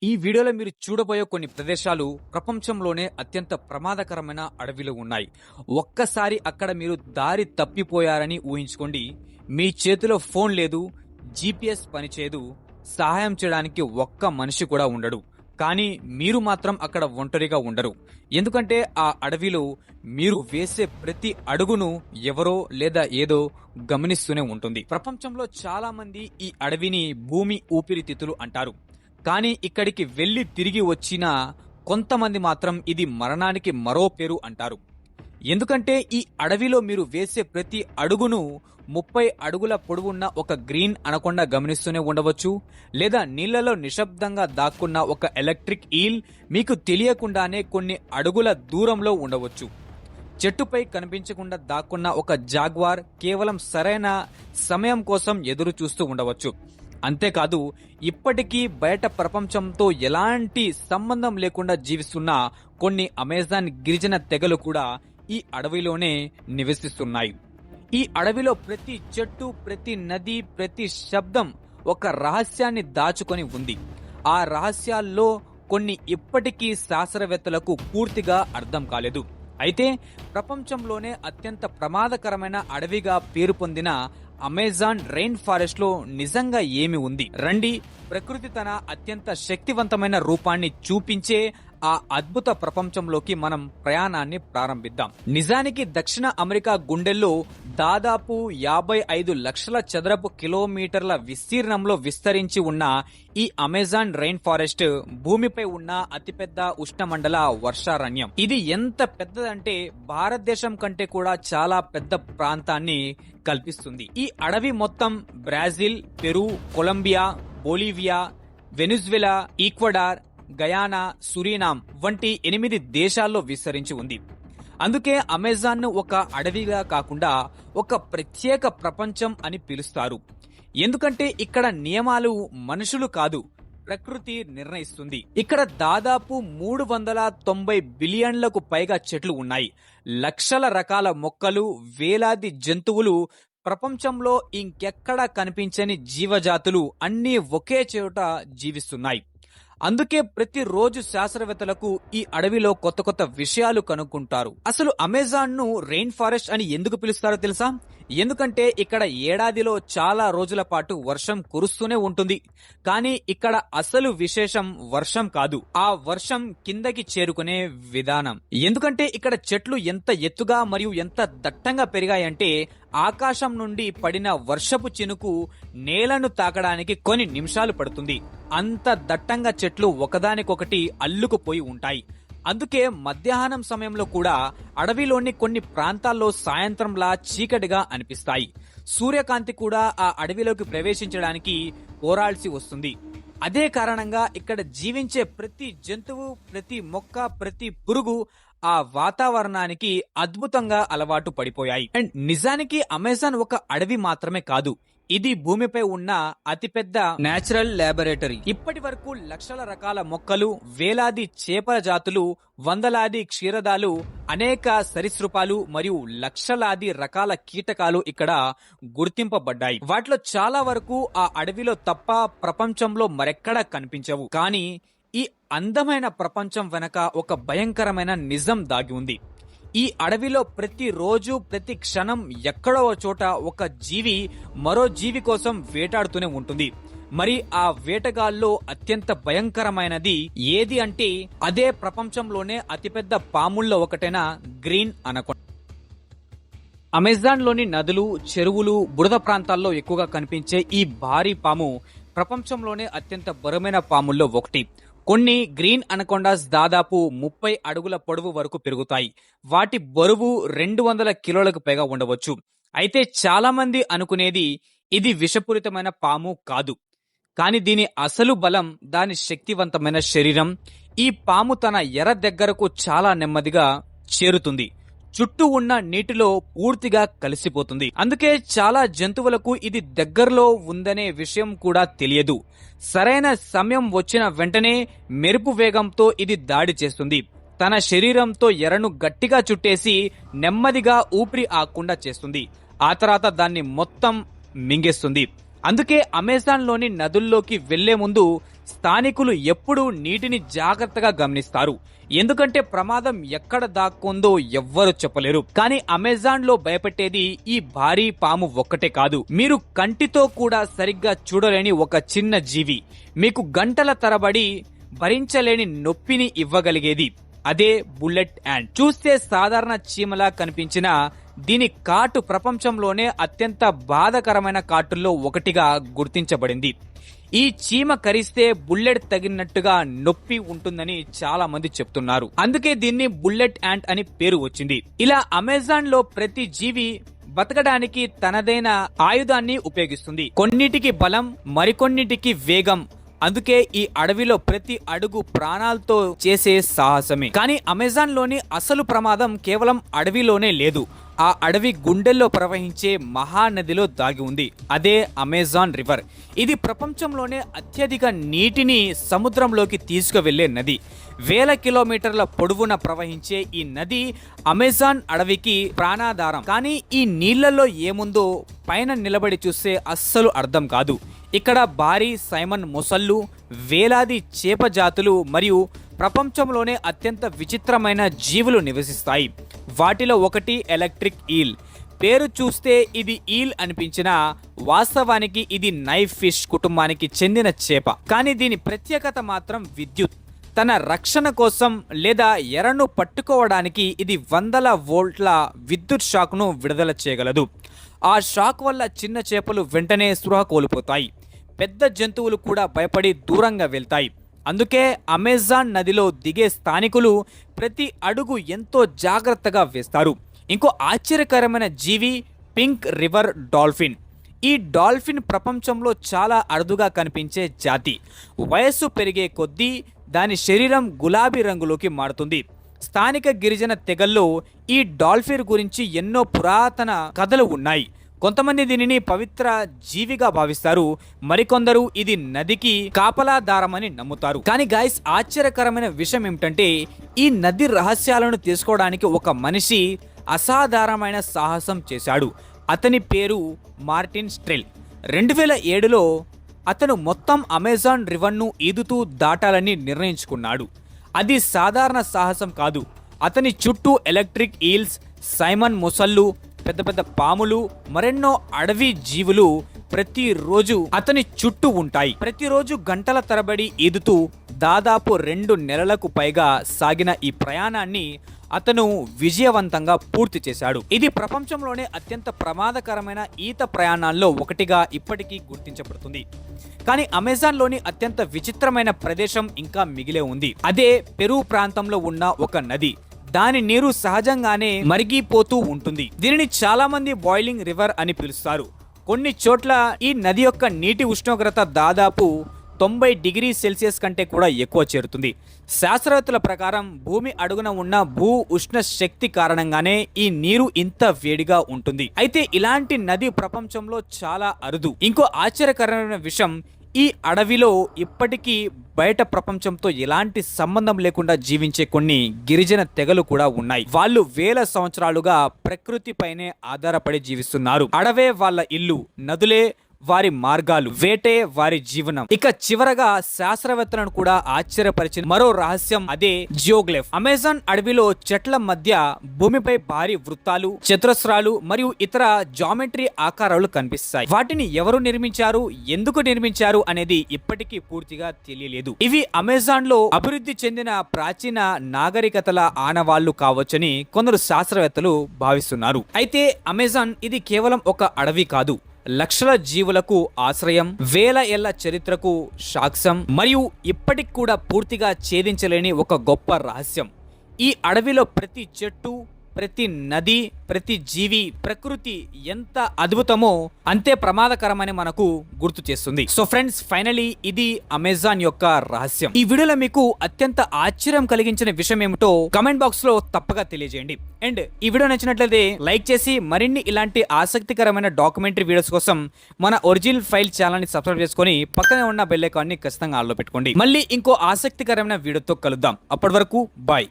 ఈ వీడియోలో మీరు చూడబోయే కొన్ని ప్రదేశాలు ప్రపంచంలోనే అత్యంత ప్రమాదకరమైన అడవిలో ఉన్నాయి. ఒక్కసారి అక్కడ మీరు దారి తప్పిపోయారని ఊహించుకోండి. మీ చేతిలో ఫోన్ లేదు, జీపీఎస్ పనిచేయదు, సహాయం చేయడానికి ఒక్క మనిషి కూడా ఉండడు. కానీ మీరు మాత్రం అక్కడ ఒంటరిగా ఉండరు. ఎందుకంటే ఆ అడవిలో మీరు వేసే ప్రతి అడుగును ఎవరో లేదా ఏదో గమనిస్తూనే ఉంటుంది. ప్రపంచంలో చాలా మంది ఈ అడవిని భూమి ఊపిరితిత్తులు అంటారు. కానీ ఇక్కడికి వెళ్లి తిరిగి వచ్చిన కొంతమంది మాత్రం ఇది మరణానికి మరో పేరు అంటారు. ఎందుకంటే ఈ అడవిలో మీరు వేసే ప్రతి అడుగును 30 అడుగుల పొడవున్న ఒక గ్రీన్ అనకొండ గమనిస్తూనే ఉండవచ్చు, లేదా నీళ్లలో నిశ్శబ్దంగా దాక్కున్న ఒక ఎలక్ట్రిక్ ఈల్ మీకు తెలియకుండానే కొన్ని అడుగుల దూరంలో ఉండవచ్చు. చెట్టుపై కనిపించకుండా దాక్కున్న ఒక జాగ్వార్ కేవలం సరైన సమయం కోసం ఎదురు చూస్తూ ఉండవచ్చు. అంతేకాదు, ఇప్పటికీ బయట ప్రపంచంతో ఎలాంటి సంబంధం లేకుండా జీవిస్తున్న కొన్ని అమెజాన్ గిరిజన తెగలు కూడా ఈ అడవిలోనే నివసిస్తున్నాయి. ఈ అడవిలో ప్రతి చెట్టు, ప్రతి నది, ప్రతి శబ్దం ఒక రహస్యాన్ని దాచుకొని ఉంది. ఆ రహస్యాల్లో కొన్ని ఇప్పటికీ శాస్త్రవేత్తలకు పూర్తిగా అర్థం కాలేదు. అయితే ప్రపంచంలోనే అత్యంత ప్రమాదకరమైన అడవిగా పేరు పొందిన అమెజాన్ రెయిన్ ఫారెస్ట్ లో నిజంగా ఏమి ఉంది? రండి, ప్రకృతి తన అత్యంత శక్తివంతమైన రూపాన్ని చూపించే ఆ అద్భుత ప్రపంచంలోకి మనం ప్రయాణాన్ని ప్రారంభిద్దాం. నిజానికి దక్షిణ అమెరికా గుండెల్లో దాదాపు 55 లక్షల చదరపు కిలోమీటర్ల విస్తీర్ణంలో విస్తరించి ఉన్న ఈ అమెజాన్ రెయిన్ ఫారెస్ట్ భూమిపై ఉన్న అతిపెద్ద ఉష్ణమండల వర్షారణ్యం. ఇది ఎంత పెద్దదంటే భారతదేశం కంటే కూడా చాలా పెద్ద ప్రాంతాన్ని కల్పిస్తుంది. ఈ అడవి మొత్తం Brazil, Peru, Colombia, Bolivia, Venezuela, Ecuador, Guyana, Suriname వంటి 8 దేశాల్లో విస్తరించి ఉంది. అందుకే అమెజాన్ ను ఒక అడవిగా కాకుండా ఒక ప్రత్యేక ప్రపంచం అని పిలుస్తారు. ఎందుకంటే ఇక్కడ నియమాలు మనుషులు కాదు, ప్రకృతి నిర్ణయిస్తుంది. ఇక్కడ దాదాపు 390 బిలియన్లకు పైగా చెట్లు ఉన్నాయి. లక్షల రకాల మొక్కలు, వేలాది జంతువులు, ప్రపంచంలో ఇంకెక్కడా కనిపించని జీవజాతులు అన్నీ ఒకే చోట జీవిస్తున్నాయి. అందుకే ప్రతిరోజు శాస్త్రవేత్తలకు ఈ అడవిలో కొత్త కొత్త విషయాలు కనుక్కుంటారు. అసలు అమెజాన్ ను రెయిన్ ఫారెస్ట్ అని ఎందుకు పిలుస్తారో తెలుసా? ఎందుకంటే ఇక్కడ ఏడాదిలో చాలా రోజుల పాటు వర్షం కురుస్తూనే ఉంటుంది. కానీ ఇక్కడ అసలు విశేషం వర్షం కాదు, ఆ వర్షం కిందకి చేరుకునే విధానం. ఎందుకంటే ఇక్కడ చెట్లు ఎంత ఎత్తుగా మరియు ఎంత దట్టంగా పెరిగాయంటే ఆకాశం నుండి పడిన వర్షపు చినుకు నేలను తాకడానికి కొన్ని నిమిషాలు పడుతుంది. అంత దట్టంగా చెట్లు ఒకదానికొకటి అల్లుకుపోయి ఉంటాయి. అందుకే మధ్యాహ్నం సమయంలో కూడా అడవిలోని కొన్ని ప్రాంతాల్లో సాయంత్రంలా చీకటిగా అనిపిస్తాయి. సూర్యకాంతి కూడా ఆ అడవిలోకి ప్రవేశించడానికి పోరాల్సి వస్తుంది. అదే కారణంగా ఇక్కడ జీవించే ప్రతి జంతువు, ప్రతి మొక్క, ప్రతి పురుగు ఆ వాతావరణానికి అద్భుతంగా అలవాటు పడిపోయాయి. అండ్ నిజానికి అమెజాన్ ఒక అడవి మాత్రమే కాదు, ఇది భూమిపై ఉన్న అతిపెద్ద నేచురల్ ల్యాబొరేటరీ. ఇప్పటి వరకు లక్షల రకాల మొక్కలు, వేలాది చేపల జాతులు, వందలాది క్షీరదాలు, అనేక సరీసృపాలు మరియు లక్షలాది రకాల కీటకాలు ఇక్కడ గుర్తింపబడ్డాయి. వాటిలో చాలా వరకు ఆ అడవిలో తప్ప ప్రపంచంలో మరెక్కడా కనిపించవు. కానీ ఈ అందమైన ప్రపంచం వెనక ఒక భయంకరమైన నిజం దాగి ఉంది. ఈ అడవిలో ప్రతి రోజు, ప్రతి క్షణం ఎక్కడో చోట ఒక జీవి మరో జీవి కోసం వేటాడుతూనే ఉంటుంది. మరి ఆ వేటగాల్లో అత్యంత భయంకరమైనది ఏది అంటే అదే ప్రపంచంలోనే అతిపెద్ద పాముల్లో ఒకటైన గ్రీన్ అనకొండ. అమెజాన్ లోని నదులు, చెరువులు, బురద ప్రాంతాల్లో ఎక్కువగా కనిపించే ఈ భారీ పాము ప్రపంచంలోనే అత్యంత బరువైన పాముల్లో ఒకటి. కొన్ని గ్రీన్ అనకొండాస్ దాదాపు 30 అడుగుల పొడవు వరకు పెరుగుతాయి. వాటి బరువు 200 కిలోలకు పైగా ఉండవచ్చు. అయితే చాలా మంది అనుకునేది ఇది విషపూరితమైన పాము కాదు. కానీ దీని అసలు బలం దాని శక్తివంతమైన శరీరం. ఈ పాము తన ఎర దగ్గరకు చాలా నెమ్మదిగా చేరుతుంది. చుట్టూ ఉన్న నీటిలో పూర్తిగా కలిసిపోతుంది. అందుకే చాలా జంతువులకు ఇది దగ్గరలో ఉందనే విషయం కూడా తెలియదు. సరైన సమయం వచ్చిన వెంటనే మెరుపు వేగంతో ఇది దాడి చేస్తుంది. తన శరీరంతో ఎరను గట్టిగా చుట్టేసి నెమ్మదిగా ఊపిరి ఆకుండా చేస్తుంది. ఆ తర్వాత దాన్ని మొత్తం మింగేస్తుంది. అందుకే అమెజాన్ లోని నదుల్లోకి వెళ్లే ముందు స్థానికులు ఎప్పుడూ నీటిని జాగ్రత్తగా గమనిస్తారు, ఎందుకంటే ప్రమాదం ఎక్కడ దాక్కుందో ఎవ్వరు చెప్పలేరు. కానీ అమెజాన్ లో భయపెట్టేది ఈ భారీ పాము ఒక్కటే కాదు, మీరు కంటితో కూడా సరిగ్గా చూడలేని ఒక చిన్న జీవి, మీకు గంటల తరబడి భరించలేని నొప్పిని ఇవ్వగలిగేది. అదే బుల్లెట్ యాంట్. చూస్తే సాధారణ చీమలా కనిపించిన దీని కాటు ప్రపంచంలోనే అత్యంత బాధాకరమైన కాటుల్లో ఒకటిగా గుర్తించబడింది. ఈ చీమ కరిస్తే బుల్లెట్ తగినట్టుగా నొప్పి ఉంటుందని చాలా మంది చెప్తున్నారు. అందుకే దీన్ని బుల్లెట్ యాంట్ అని పేరు వచ్చింది. ఇలా అమెజాన్ లో ప్రతి జీవి బతకడానికి తనదైన ఆయుధాన్ని ఉపయోగిస్తుంది. కొన్నిటికి బలం, మరికొన్నిటికి వేగం. అందుకే ఈ అడవిలో ప్రతి అడుగు ప్రాణాలతో చేసే సాహసమే. కానీ అమెజాన్ లోని అసలు ప్రమాదం కేవలం అడవిలోనే లేదు, ఆ అడవి గుండెల్లో ప్రవహించే మహానదిలో దాగి ఉంది. అదే అమెజాన్ రివర్. ఇది ప్రపంచంలోనే అత్యధిక నీటిని సముద్రంలోకి తీసుకువెళ్లే నది. వేల కిలోమీటర్ల పొడవున ప్రవహించే ఈ నది అమెజాన్ అడవికి ప్రాణాధారం. కానీ ఈ నీళ్లలో ఏముందో పైన నిలబడి చూస్తే అస్సలు అర్థం కాదు. ఇక్కడ భారీ సైమన్ మొసళ్ళు, వేలాది చేప జాతులు మరియు ప్రపంచంలోనే అత్యంత విచిత్రమైన జీవులు నివసిస్తాయి. వాటిలో ఒకటి ఎలక్ట్రిక్ ఈల్. పేరు చూస్తే ఇది ఈల్ అనిపించినా వాస్తవానికి ఇది నైఫ్ ఫిష్ కుటుంబానికి చెందిన చేప. కానీ దీని ప్రత్యేకత మాత్రం విద్యుత్. తన రక్షణ కోసం లేదా ఎరను పట్టుకోవడానికి ఇది వందల వోల్ట్ల విద్యుత్ షాక్ను విడుదల చేయగలదు. ఆ షాక్ వల్ల చిన్న చేపలు వెంటనే స్పృహ కోల్పోతాయి, పెద్ద జంతువులు కూడా భయపడి దూరంగా వెళ్తాయి. అందుకే అమెజాన్ నదిలో దిగే స్థానికులు ప్రతి అడుగు ఎంతో జాగ్రత్తగా వేస్తారు. ఇంకో ఆశ్చర్యకరమైన జీవి పింక్ రివర్ డాల్ఫిన్. ఈ డాల్ఫిన్ ప్రపంచంలో చాలా అరుదుగా కనిపించే జాతి. వయస్సు పెరిగే కొద్దీ దాని శరీరం గులాబీ రంగులోకి మారుతుంది. స్థానిక గిరిజన తెగల్లో ఈ డాల్ఫిన్ గురించి ఎన్నో పురాతన కథలు ఉన్నాయి. కొంతమంది దీనిని పవిత్ర జీవిగా భావిస్తారు, మరికొందరు ఇది నదికి కాపలాదారమని నమ్ముతారు. కానీ గైస్, ఆశ్చర్యకరమైన విషయం ఏమిటంటే ఈ నది రహస్యాలను తెలుసుకోవడానికి ఒక మనిషి అసాధారణమైన సాహసం చేశాడు. అతని పేరు మార్టిన్ స్ట్రెల్. 2007లో అతను మొత్తం అమెజాన్ రివర్ను ఈదుతూ దాటాలని నిర్ణయించుకున్నాడు. అది సాధారణ సాహసం కాదు. అతని చుట్టూ ఎలక్ట్రిక్ ఈల్స్, సైమన్ మొసళ్ళు, పెద్ద పెద్ద పాములు, మరెన్నో అడవి జీవులు ప్రతిరోజు అతని చుట్టూ ఉంటాయి. ప్రతిరోజు గంటల తరబడి ఈదుతూ దాదాపు 2 నెలలకు పైగా సాగిన ఈ ప్రయాణాన్ని అతను విజయవంతంగా పూర్తి చేశాడు. ఇది ప్రపంచంలోనే అత్యంత ప్రమాదకరమైన ఈత ప్రయాణాల్లో ఒకటిగా ఇప్పటికీ గుర్తించబడుతుంది. కానీ అమెజాన్లోని అత్యంత విచిత్రమైన ప్రదేశం ఇంకా మిగిలే ఉంది. అదే పెరు ప్రాంతంలో ఉన్న ఒక నది. దాని నీరు సహజంగానే మరిగిపోతూ ఉంటుంది. దీనిని చాలా మంది బాయిలింగ్ రివర్ అని పిలుస్తారు. కొన్ని చోట్ల ఈ నది యొక్క నీటి ఉష్ణోగ్రత దాదాపు 90 డిగ్రీ సెల్సియస్ కంటే కూడా ఎక్కువ చేరుతుంది. శాస్త్రవేత్తల ప్రకారం భూమి అడుగున ఉన్న భూ ఉష్ణ శక్తి కారణంగానే ఈ నీరు ఇంత వేడిగా ఉంటుంది. అయితే ఇలాంటి నది ప్రపంచంలో చాలా అరుదు. ఇంకో ఆశ్చర్యకరమైన విషయం, ఈ అడవిలో ఇప్పటికీ బయట ప్రపంచంతో ఎలాంటి సంబంధం లేకుండా జీవించే కొన్ని గిరిజన తెగలు కూడా ఉన్నాయి. వాళ్ళు వేల సంవత్సరాలుగా ప్రకృతిపైనే ఆధారపడి జీవిస్తున్నారు. అడవే వాళ్ళ ఇల్లు, నదులే వారి మార్గాలు, వేటే వారి జీవనం. ఇక చివరగా శాస్త్రవేత్తలను కూడా ఆశ్చర్యపరిచిన మరో రహస్యం అదే జియోగ్లిఫ్. అమెజాన్ అడవిలో చెట్ల మధ్య భూమిపై భారీ వృత్తాలు, చతురస్రాలు మరియు ఇతర జామెట్రీ ఆకారాలు కనిపిస్తాయి. వాటిని ఎవరు నిర్మించారు, ఎందుకు నిర్మించారు అనేది ఇప్పటికీ పూర్తిగా తెలియలేదు. ఇవి అమెజాన్ లో అభివృద్ధి చెందిన ప్రాచీన నాగరికతల ఆనవాళ్లు కావచ్చని కొందరు శాస్త్రవేత్తలు భావిస్తున్నారు. అయితే అమెజాన్ ఇది కేవలం ఒక అడవి కాదు, లక్షల జీవులకు ఆశ్రయం, వేల ఏళ్ల చరిత్రకు సాక్ష్యం మరియు ఇప్పటికి కూడా పూర్తిగా ఛేదించలేని ఒక గొప్ప రహస్యం. ఈ అడవిలో ప్రతి చెట్టు, ప్రతి నది, ప్రతి జీవి, ప్రకృతి ఎంత అద్భుతమో అంతే ప్రమాదకరమని మనకు గుర్తు చేస్తుంది. సో ఫ్రెండ్స్, ఫైనలీ ఇది అమెజాన్ యొక్క రహస్యం. ఈ వీడియోలో మీకు అత్యంత ఆశ్చర్యం కలిగించిన విషయం ఏమిటో కమెంట్ బాక్స్ లో తప్పగా తెలియజేయండి. అండ్ ఈ వీడియో నచ్చినట్లయితే లైక్ చేసి మరిన్ని ఇలాంటి ఆసక్తికరమైన డాక్యుమెంటరీ వీడియోస్ కోసం మన ఒరిజినల్ ఫైల్ ఛానల్ ని సబ్స్క్రైబ్ చేసుకొని పక్కనే ఉన్న బెల్ ఐకాన్ ని ఖచ్చితంగా ఆన్లో పెట్టుకోండి. మళ్ళీ ఇంకో ఆసక్తికరమైన వీడియోతో కలుద్దాం. అప్పటి వరకు బాయ్.